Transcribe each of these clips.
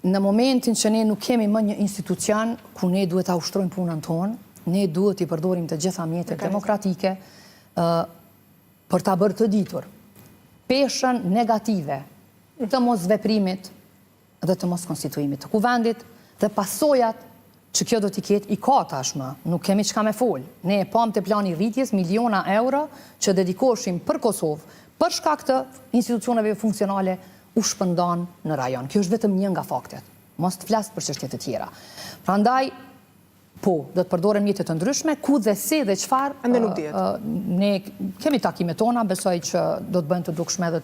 në momentin që ne nuk kemi më një institucion ku ne duhet ta ushtrojmë punën tonë, ne duhet i përdorim të gjitha mjetet demokratike për ta bërë të ditur peshën negative të mos veprimit dhe të mos konstituimit të kuvendit dhe pasojat që kjo do t'i ketë i ka tashmë, nuk kemi çka me fol. Ne e pam të plani rritjes miliona euro që dedikoshim për Kosovë, për shkak të institucioneve funksionale u shpëndan në rajon. Kjo është vetëm një nga faktet. Mos të flas për çështje të tjera. Prandaj, po, do të përdoren mjete të ndryshme, ku dhe si dhe çfarë. Ende nuk dihet. Ne kemi takimet tona, besoj që do të bëjnë të dukshme dhe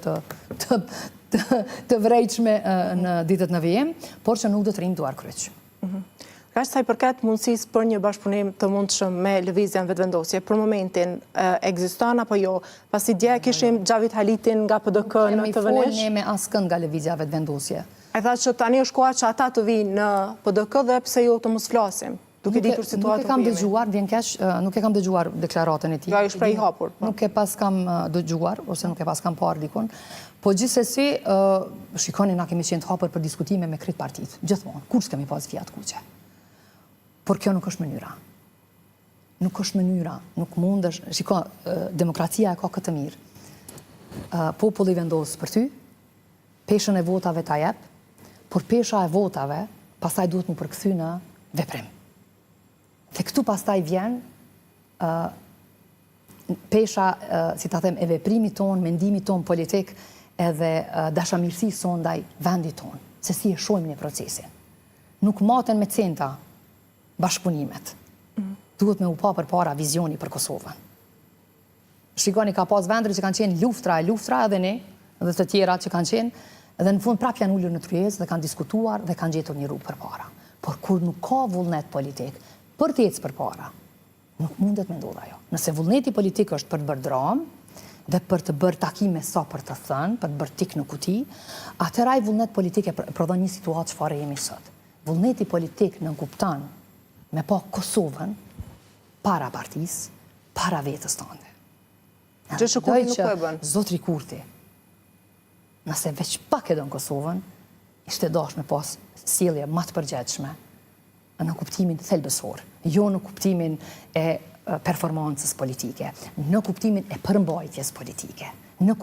të vrejtshme në ditët në vijim, por që nuk do të rrim duar kryq. Ka që sa i përket mundësisë për një bashkëpunim të mundshëm me lëvizjen vetëvendosje, për momentin ekziston apo jo? Pasi dje kishim Xhavit Halitin nga PDK në të vënesh? Nuk kemi me askënd nga lëvizja vetëvendosje. E tha që tani është koha që ata të vinë në PDK dhe pse jo të mos flasim? Duke ditur situatën ku jemi. Nuk e kam dëgjuar deklaratën e tij. Jo, është prej hapur. Nuk e pas kam dëgjuar, ose nuk e pas kam parë dikun. Po gjithsesi, shikoni, na kemi qenë të hapur për diskutime me krejt partitë, gjithmonë. Kur s'kemi pas fjalë kuqe. Por kjo nuk është mënyra. Nuk është mënyra, nuk mundesh. Shiko, demokracia e ka këtë mirë. Populli vendos për ty, peshën e votave ta jep, por pesha e votave pastaj duhet mu përkthy në veprim. Dhe këtu pastaj vjen pesha, si ta them, e veprimit ton, mendimit ton politik, edhe dashamirësisë son ndaj vendit ton, se si e shohim në procesin. Nuk maten me centa bashkëpunimet. Duhet me u pa përpara vizioni për Kosovën. Shikoni, ka pas vendre që kanë qenë luftra edhe ne, dhe të tjera që kanë qenë, edhe në fund prap janë ullur në tryezë dhe kanë diskutuar dhe kanë gjetur një rrugë përpara. Por kur nuk ka vullnet politik për të ecë përpara, nuk mundet me ndodha jo. Nëse vullneti politik është për të bërë dramë dhe për të bërë takime sa për të thënë, për të bërë tik në kuti, atëra i vullnet politik e prodhon një situatë çfarë jemi sot. Vullneti politik nënkupton me pa Kosovën para partisë, para vetës tënde. Gjë që Kurti nuk po e bën. Zotri Kurti, nëse veç pak e don Kosovën, ishte dashur me pas sjellje më të përgjithshme në kuptimin thelbësor, jo në kuptimin e performancës politike, në kuptimin e përmbajtjes politike, në